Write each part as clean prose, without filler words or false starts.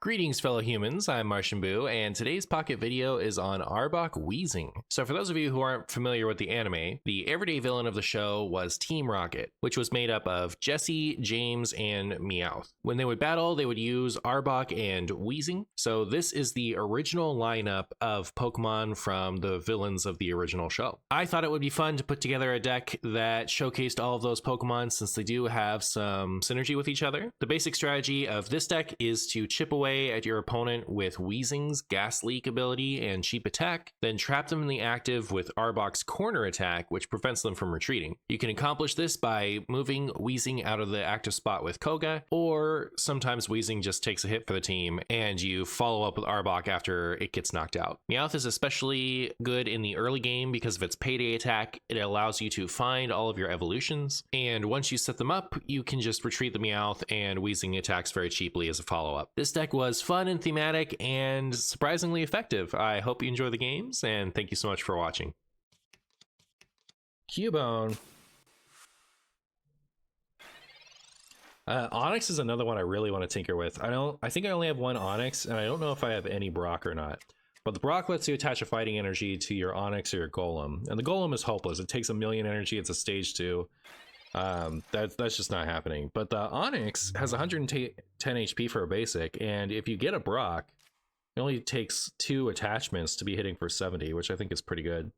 Greetings, fellow humans. I'm MartianBuu, and today's pocket video is on Arbok Weezing. So for those of you who aren't familiar with the anime, the everyday villain of the show was Team Rocket, which was made up of Jesse, James, and Meowth. When they would battle, they would use Arbok and Weezing. So this is the original lineup of Pokemon from the villains of the original show. I thought it would be fun to put together a deck that showcased all of those Pokemon since they do have some synergy with each other. The basic strategy of this deck is to chip away at your opponent with Weezing's Gas Leak ability and Cheap Attack, then trap them in the active with Arbok's Corner Attack, which prevents them from retreating. You can accomplish this by moving Weezing out of the active spot with Koga, or sometimes Weezing just takes a hit for the team and you follow up with Arbok after it gets knocked out. Meowth is especially good in the early game because of its Payday attack. It allows you to find all of your evolutions, and once you set them up, you can just retreat the Meowth and Weezing attacks very cheaply as a follow-up. This deck was fun and thematic and surprisingly effective. I hope you enjoy the games, and thank you so much for watching. Cubone. Onyx is another one I really want to tinker with. I think I only have one Onyx, and I don't know if I have any Brock or not. But the Brock lets you attach a fighting energy to your Onyx or your Golem, and the Golem is hopeless. It takes 1,000,000 energy. It's a stage 2. That's just not happening. But the Onyx has 110 HP for a basic, and if you get a Brock, it only takes 2 attachments to be hitting for 70, which I think is pretty good.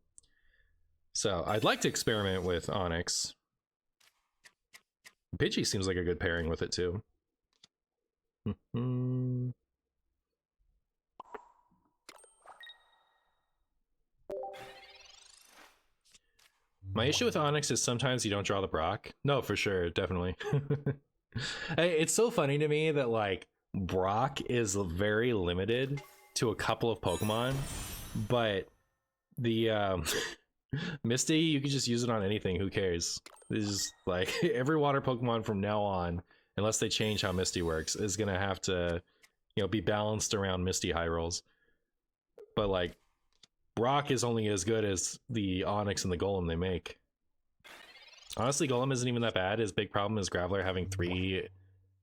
So I'd like to experiment with Onyx. Pidgey seems like a good pairing with it too. My issue with Onyx is sometimes you don't draw the Brock. No, for sure, definitely. It's so funny to me that like Brock is very limited to a couple of Pokemon, but the Misty, you can just use it on anything. Who cares? This is like every water Pokemon from now on, unless they change how Misty works, is gonna have to, you know, be balanced around Misty high rolls. But like Brock is only as good as the Onyx and the Golem they make. Honestly, Golem isn't even that bad. His big problem is Graveler having 3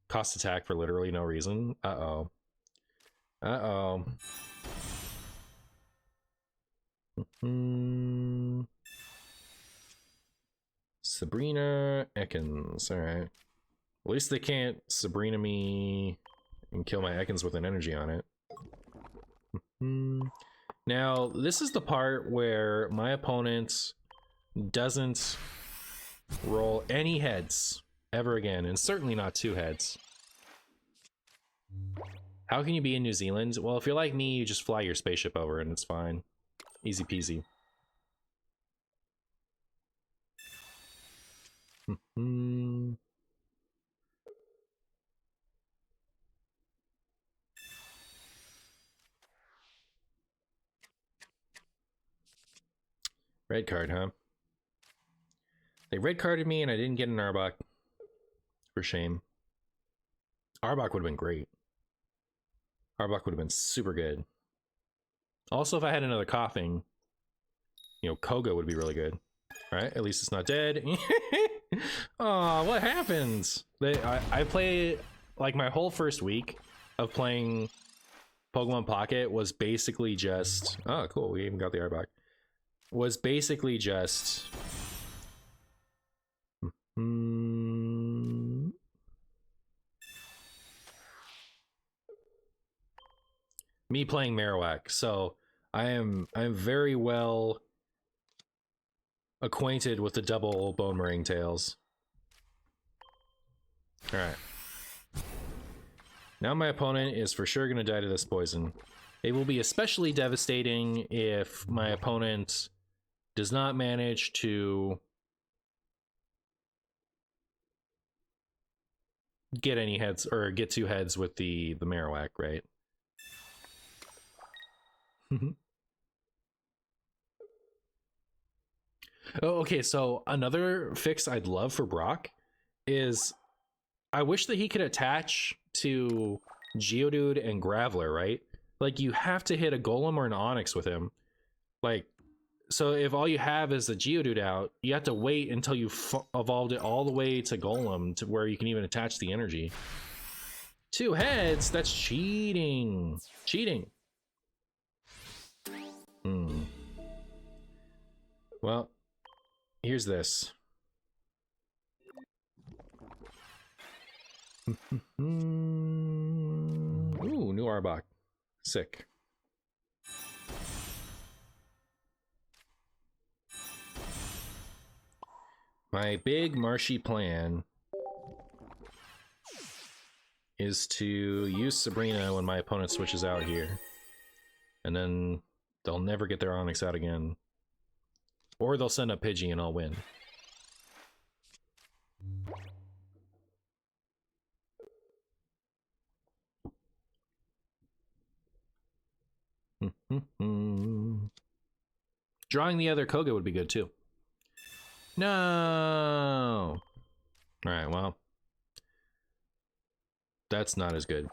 cost attack for literally no reason. Uh-oh. Uh-oh. Sabrina Ekans. Alright. At least they can't Sabrina me and kill my Ekans with an energy on it. Now, this is the part where my opponent doesn't roll any heads ever again, and certainly not 2 heads. How can you be in New Zealand? Well, if you're like me, you just fly your spaceship over and it's fine. Easy peasy. Red card, huh? They red carded me and I didn't get an Arbok. For shame. Arbok would have been great. Arbok would have been super good. Also, if I had another coughing, you know, Koga would be really good. Alright, at least it's not dead. Oh, what happens? I play, like, my whole first week of playing Pokemon Pocket was basically just... Oh, cool, we even got the Arbok. Was basically just... me playing Marowak, so I'm very well acquainted with the double Bone Meringue tails. Alright. Now my opponent is for sure gonna die to this poison. It will be especially devastating if my opponent does not manage to get any heads, or get 2 heads with the Marowak, right? Oh, okay, so another fix I'd love for Brock is I wish that he could attach to Geodude and Graveler, right? Like, you have to hit a Golem or an Onyx with him. Like, so if all you have is the Geodude out, you have to wait until you've evolved it all the way to Golem to where you can even attach the energy. 2 heads? That's cheating. Cheating. Well, here's this. Ooh, new Arbok. Sick. My big marshy plan is to use Sabrina when my opponent switches out here. And then they'll never get their Onyx out again. Or they'll send up Pidgey and I'll win. Drawing the other Koga would be good too. No! Alright, well. That's not as good.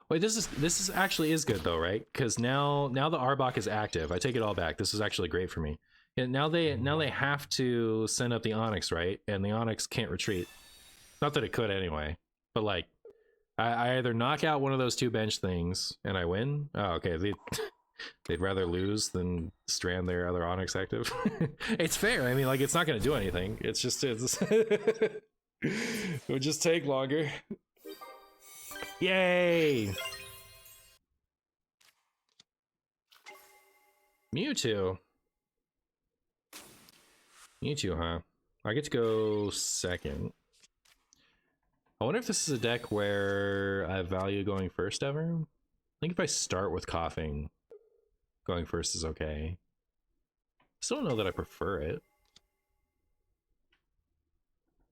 Wait, this is actually is good though, right? Because now the Arbok is active. I take it all back. This is actually great for me. And now they have to send up the Onyx, right? And the Onyx can't retreat. Not that it could anyway, but like I either knock out one of those 2 bench things and I win. Oh, okay. They'd rather lose than strand their other Onyx active. It's fair. I mean, like, it's not going to do anything. It's just it would just take longer. Yay! Mewtwo. Mewtwo, huh? I get to go second. I wonder if this is a deck where I value going first ever. I think if I start with coughing, going first is okay. Still don't know that I prefer it.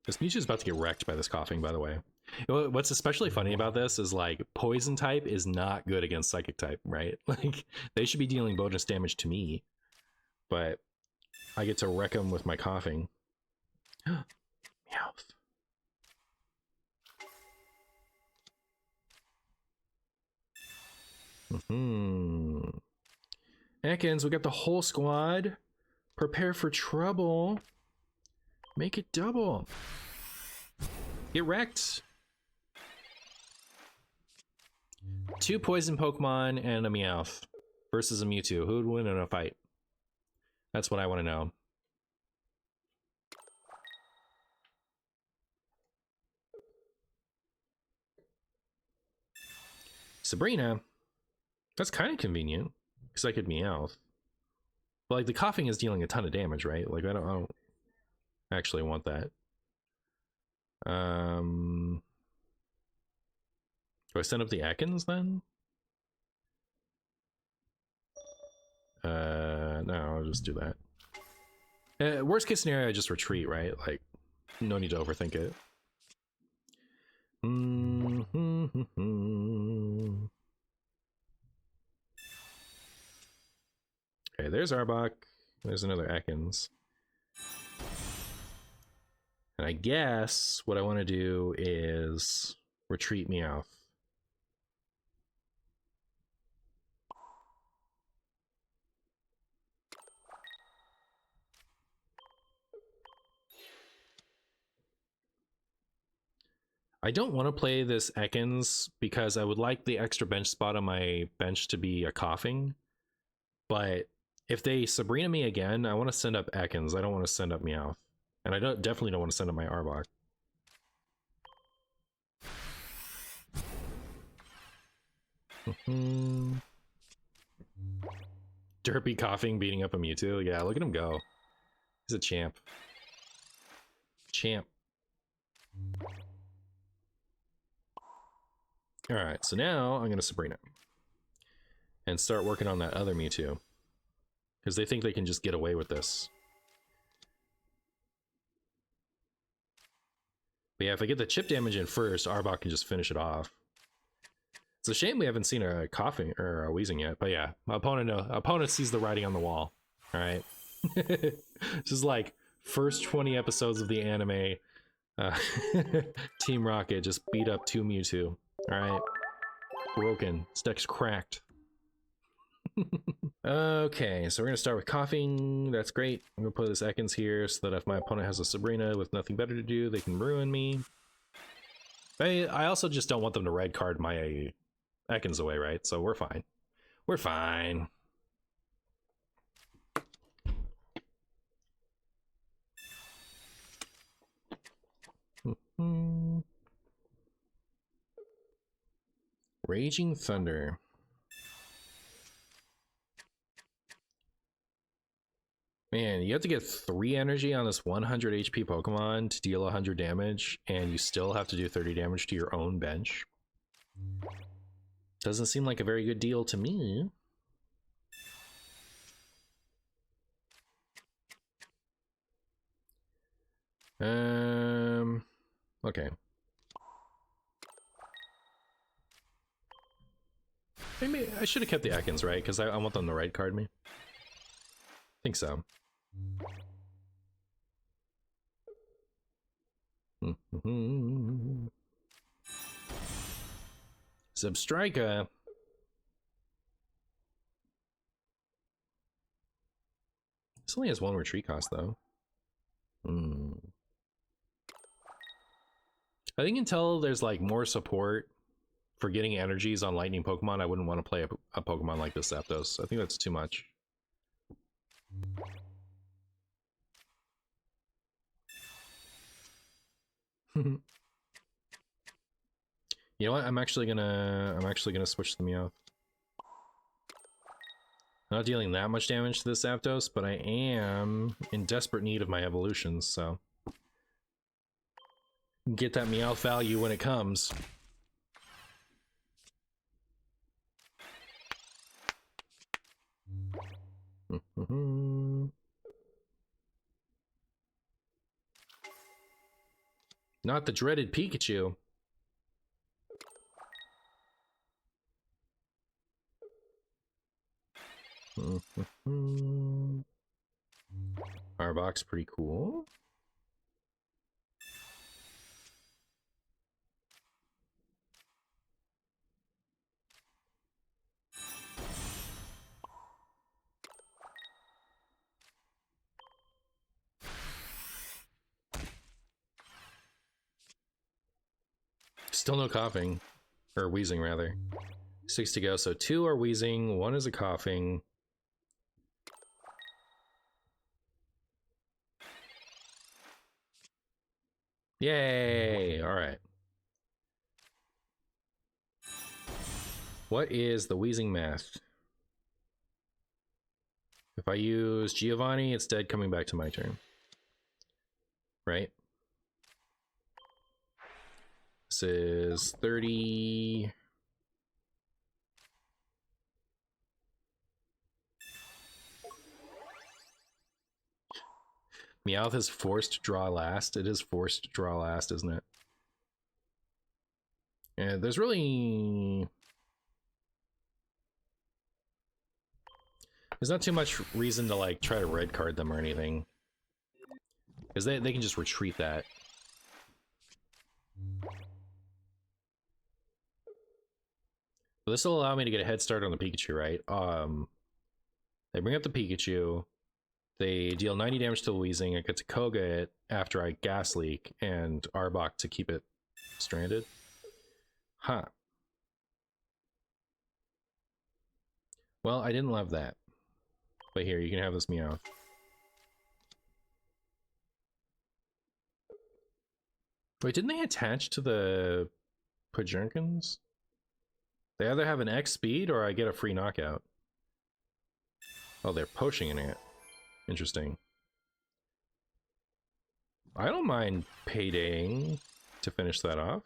This Mewtwo's about to get wrecked by this coughing, by the way. What's especially funny about this is, like, poison type is not good against psychic type, right? Like, they should be dealing bonus damage to me, but I get to wreck them with my coughing. Meowth. Ekans, we got the whole squad. Prepare for trouble. Make it double. Get wrecked. 2 poison Pokemon and a Meowth versus a Mewtwo. Who would win in a fight? That's what I want to know. Sabrina. That's kind of convenient because I could Meowth. But like the coughing is dealing a ton of damage, right? Like I don't actually want that. Do I send up the Ekans then? No, I'll just do that. Worst case scenario, I just retreat, right? Like, no need to overthink it. Okay, there's Arbok. There's another Ekans. And I guess what I want to do is retreat Meowth. I don't want to play this Ekans because I would like the extra bench spot on my bench to be a coughing. But if they Sabrina me again, I want to send up Ekans. I don't want to send up Meowth. And I definitely don't want to send up my Arbok. Derpy coughing, beating up a Mewtwo. Yeah, look at him go. He's a champ. Champ. Alright, so now I'm going to Sabrina. And start working on that other Mewtwo. Because they think they can just get away with this. But yeah, if I get the chip damage in first, Arbok can just finish it off. It's a shame we haven't seen a coughing or a Weezing yet, but yeah, my opponent sees the writing on the wall. All right, this is like first 20 episodes of the anime. Team Rocket just beat up 2 Mewtwo. All right, broken. This deck's cracked. Okay, so we're gonna start with coughing. That's great. I'm gonna put this Ekans here so that if my opponent has a Sabrina with nothing better to do, they can ruin me. I also just don't want them to red card my Ekans away, right? So we're fine. We're fine. Raging Thunder. Man, you have to get 3 energy on this 100 HP Pokemon to deal 100 damage, and you still have to do 30 damage to your own bench. Doesn't seem like a very good deal to me. Okay. Maybe I should have kept the Ekans, right? Because I want them to red card me. I think so. Substrika. This only has 1 retreat cost, though. I think until there's like more support for getting energies on lightning Pokemon, I wouldn't want to play a Pokemon like this Zapdos. I think that's too much. You know what? I'm actually gonna switch the Meowth. I'm not dealing that much damage to this Zapdos, but I am in desperate need of my evolutions, so get that Meowth value when it comes. Not the dreaded Pikachu. Arbok's pretty cool. Still no coughing. Or wheezing, rather. 6 to go, so 2 are wheezing, 1 is a coughing. Yay! Alright. What is the wheezing math? If I use Giovanni, it's dead coming back to my turn. Right? This is 30... Meowth is forced to draw last. It is forced to draw last, isn't it? And there's really... There's not too much reason to like try to red card them or anything. Because they can just retreat that. But this will allow me to get a head start on the Pikachu, right? They bring up the Pikachu. They deal 90 damage to the Weezing. I get to Koga it after I Gas Leak and Arbok to keep it stranded. Huh. Well, I didn't love that. But here, you can have this Meowth. Wait, didn't they attach to the Pajernkins? They either have an X speed or I get a free knockout. Oh, they're potioning it. Interesting. I don't mind paydaying to finish that off.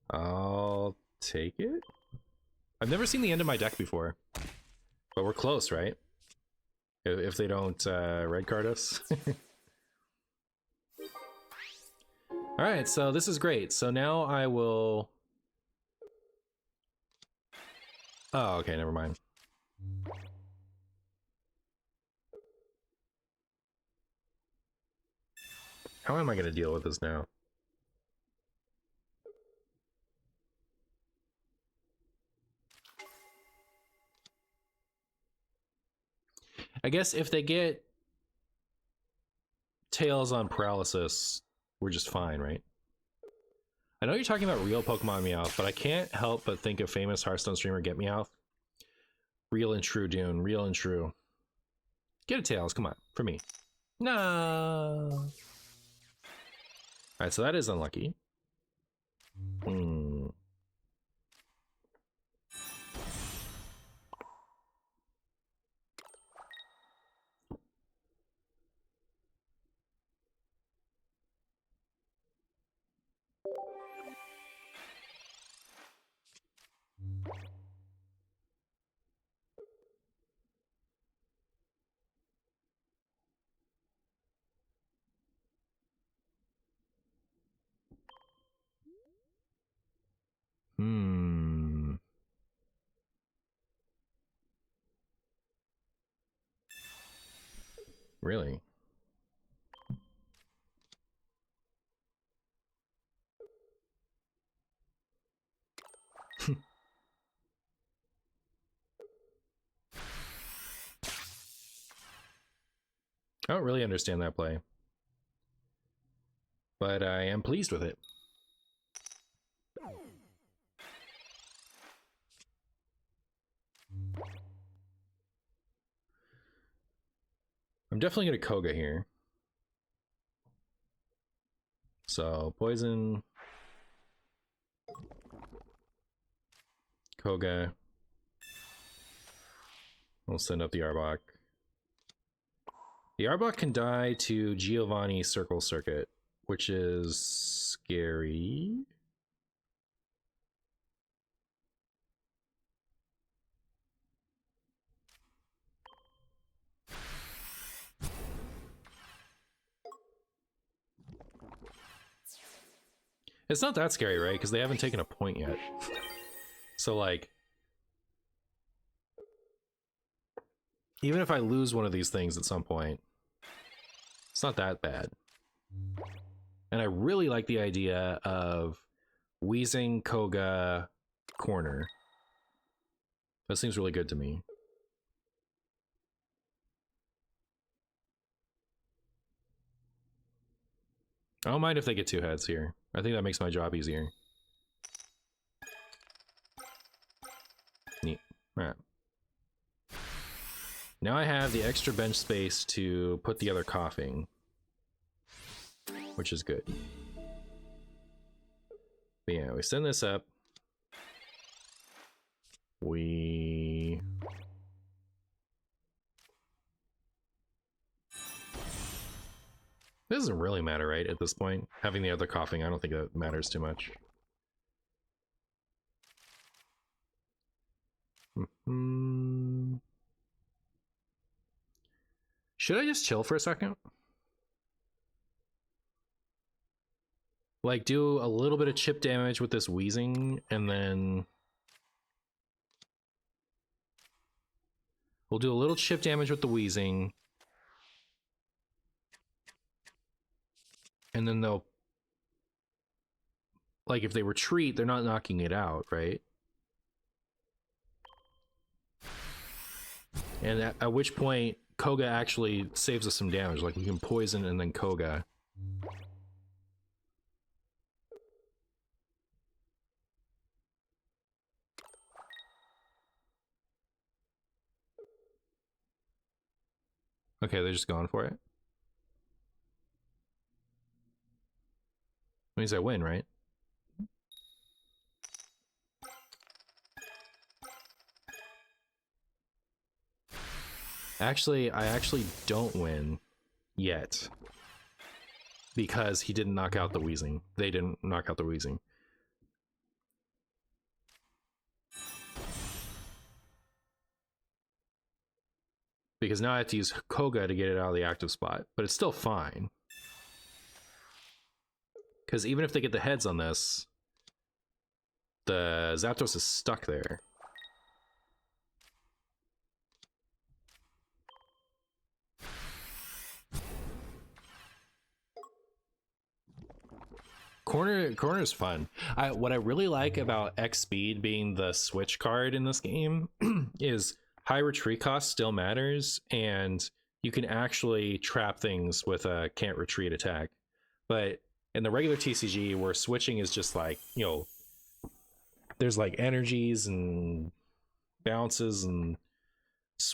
I'll take it. I've never seen the end of my deck before. But we're close, right? If they don't red card us. Alright, so this is great. So now I will... Oh, okay, never mind. How am I going to deal with this now? I guess if they get Tails on paralysis, we're just fine, right? I know you're talking about real Pokemon Meowth, but I can't help but think of famous Hearthstone streamer Get Meowth. Real and true, Dune. Real and true. Get a Tails, come on, for me. No. Alright, so that is unlucky. Hmm. Hmm. Really? I don't really understand that play, but I am pleased with it. I'm definitely going to Koga here. So, poison. Koga. We'll send up the Arbok. The Arbok can die to Giovanni Circle Circuit, which is scary. It's not that scary, right? Because they haven't taken a point yet. So, like, even if I lose one of these things at some point, it's not that bad. And I really like the idea of Weezing, Koga, corner. That seems really good to me. I don't mind if they get two heads here. I think that makes my job easier. Neat. Alright. Now I have the extra bench space to put the other coughing, which is good. But yeah, we send this up. We... This doesn't really matter, right, at this point? Having the other coughing, I don't think that matters too much. Should I just chill for a second? Like, do a little bit of chip damage with this Weezing, and then... We'll do a little chip damage with the Weezing. And then they'll... Like, if they retreat, they're not knocking it out, right? And at which point, Koga actually saves us some damage. Like, we can poison and then Koga. Okay, they're just going for it. Means I win, right? Actually, I actually don't win yet. Because he didn't knock out the Weezing. They didn't knock out the Weezing. Because now I have to use Koga to get it out of the active spot. But it's still fine. Because even if they get the heads on this, the Zapdos is stuck there. Corner is fun. What I really like about X Speed being the switch card in this game is high retreat cost still matters, and you can actually trap things with a can't retreat attack. But in the regular TCG, where switching is just like, you know, there's like energies and bounces and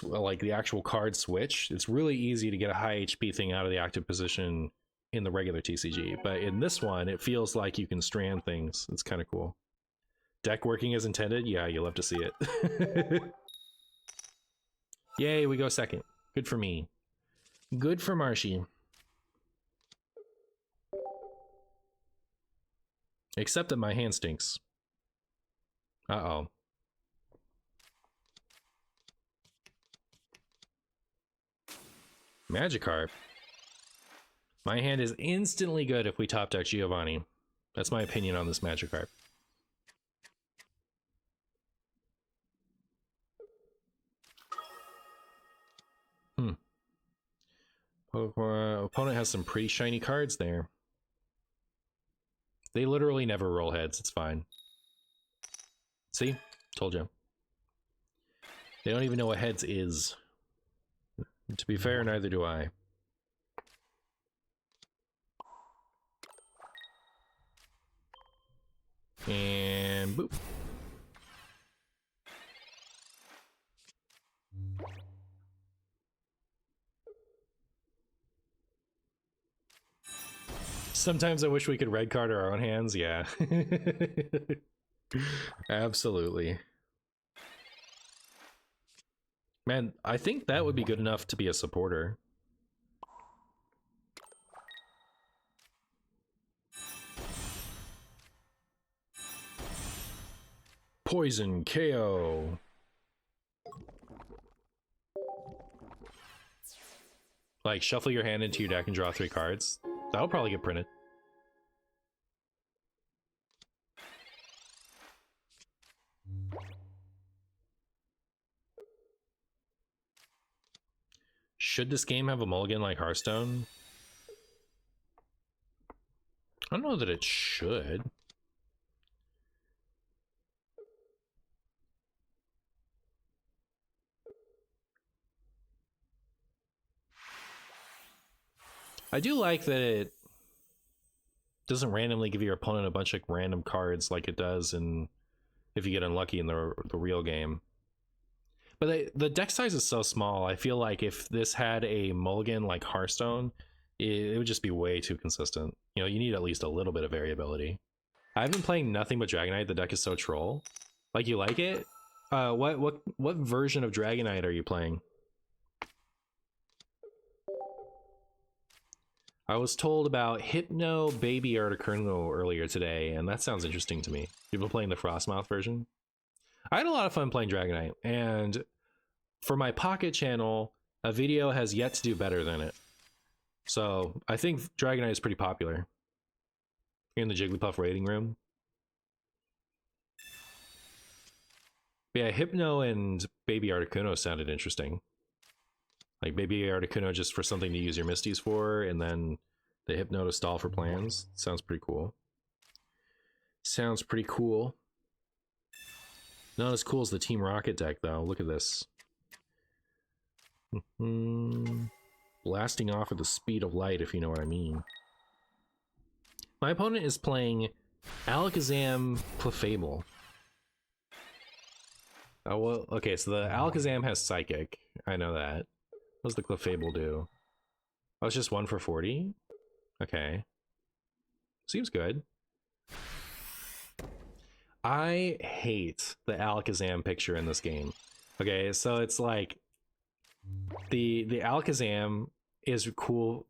like the actual card switch, it's really easy to get a high HP thing out of the active position in the regular TCG. But in this one, it feels like you can strand things. It's kind of cool. Deck working as intended? Yeah, you'll love to see it. Yay, we go second. Good for me. Good for Marshy. Except that my hand stinks. Uh-oh. Magikarp. My hand is instantly good if we top deck Giovanni. That's my opinion on this Magikarp. Opponent has some pretty shiny cards there. They literally never roll heads. It's fine. See? Told you. They don't even know what heads is. To be fair, neither do I. And boop. Sometimes I wish we could red card our own hands. Yeah. Absolutely. Man, I think that would be good enough to be a supporter. Poison KO. Like, shuffle your hand into your deck and draw 3 cards. That'll probably get printed. Should this game have a mulligan like Hearthstone? I don't know that it should. I do like that it doesn't randomly give your opponent a bunch of random cards like it does if you get unlucky in the real game. But the deck size is so small, I feel like if this had a mulligan like Hearthstone, it would just be way too consistent. You know, you need at least a little bit of variability. I've been playing nothing but Dragonite. The deck is so troll. Like, you like it? What version of Dragonite are you playing? I was told about Hypno Baby Articuno earlier today, and that sounds interesting to me. You've been playing the Frostmouth version? I had a lot of fun playing Dragonite, and for my Pocket channel, a video has yet to do better than it. So I think Dragonite is pretty popular. Here in the Jigglypuff rating room. But yeah, Hypno and Baby Articuno sounded interesting. Like Baby Articuno just for something to use your Misties for, and then the Hypno to stall for plans. Sounds pretty cool. Sounds pretty cool. Not as cool as the Team Rocket deck, though. Look at this. Blasting off at the speed of light, if you know what I mean. My opponent is playing Alakazam Clefable. Oh, well, okay, so the Alakazam has Psychic. I know that. What does the Clefable do? Oh, it's just 1 for 40? Okay. Seems good. I hate the Alakazam picture in this game. Okay, so it's like the Alakazam is cool.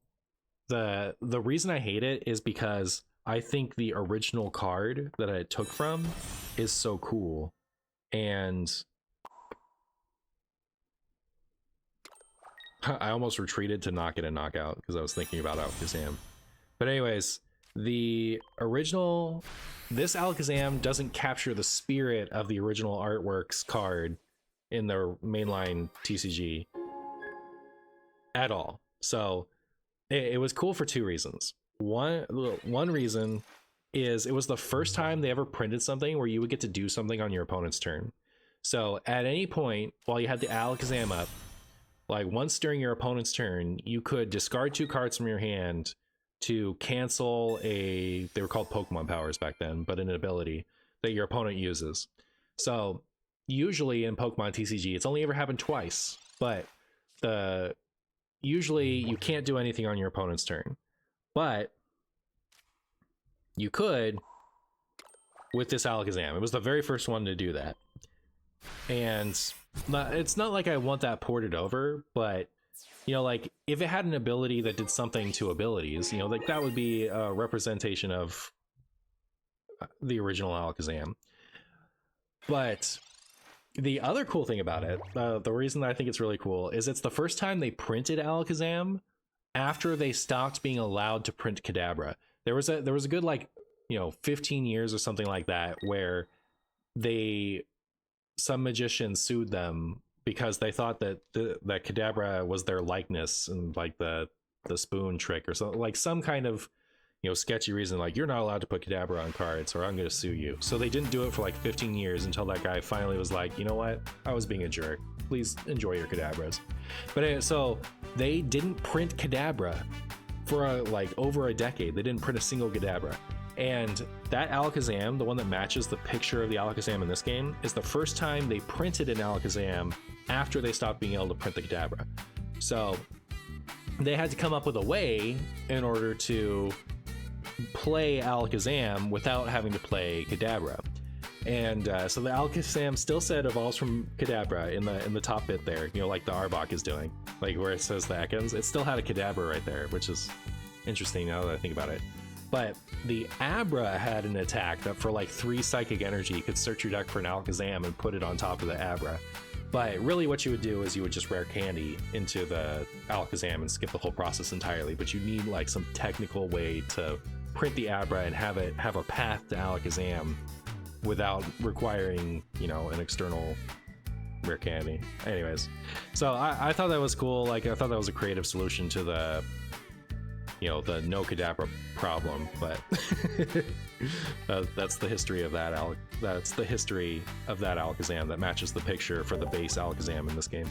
The reason I hate it is because I think the original card that I took from is so cool. And I almost retreated to knock it and knock out because I was thinking about Alakazam. But anyways, the original, this Alakazam doesn't capture the spirit of the original artworks card in the mainline TCG at all. So it was cool for 2 reasons. One reason is it was the first time they ever printed something where you would get to do something on your opponent's turn. So at any point while you had the Alakazam up, like once during your opponent's turn, you could discard 2 cards from your hand to cancel they were called Pokemon powers back then, but an ability that your opponent uses. So usually in Pokemon TCG, it's only ever happened twice, but usually you can't do anything on your opponent's turn, but you could with this Alakazam. It was the very first one to do that. And it's not like I want that ported over, but you know, like if it had an ability that did something to abilities, you know, like that would be a representation of the original Alakazam. But the other cool thing about it, the reason that I think it's really cool, is it's the first time they printed Alakazam after they stopped being allowed to print Kadabra. There was a good, like, you know, 15 years or something like that where some magicians sued them because they thought that that Kadabra was their likeness, and like the spoon trick or something, like some kind of, you know, sketchy reason, like you're not allowed to put Kadabra on cards or I'm going to sue you. So they didn't do it for like 15 years until that guy finally was like, you know what, I was being a jerk, please enjoy your Kadabras. But anyway, so they didn't print Kadabra for like over a decade. They didn't print a single Kadabra. And that Alakazam, the one that matches the picture of the Alakazam in this game, is the first time they printed an Alakazam after they stopped being able to print the Kadabra. So they had to come up with a way in order to play Alakazam without having to play Kadabra. And so the Alakazam still said evolves from Kadabra in the top bit there, you know, like the Arbok is doing, like where it says the Ekans. It still had a Kadabra right there, which is interesting now that I think about it. But the Abra had an attack that for like 3 psychic energy, you could search your deck for an Alakazam and put it on top of the Abra. But really what you would do is you would just rare candy into the Alakazam and skip the whole process entirely. But you need like some technical way to print the Abra and have a path to Alakazam without requiring, you know, an external rare candy. Anyways, so I thought that was cool. Like I thought that was a creative solution to the, you know, the no Kadabra problem. But that's the history of that Alakazam that matches the picture for the base Alakazam in this game.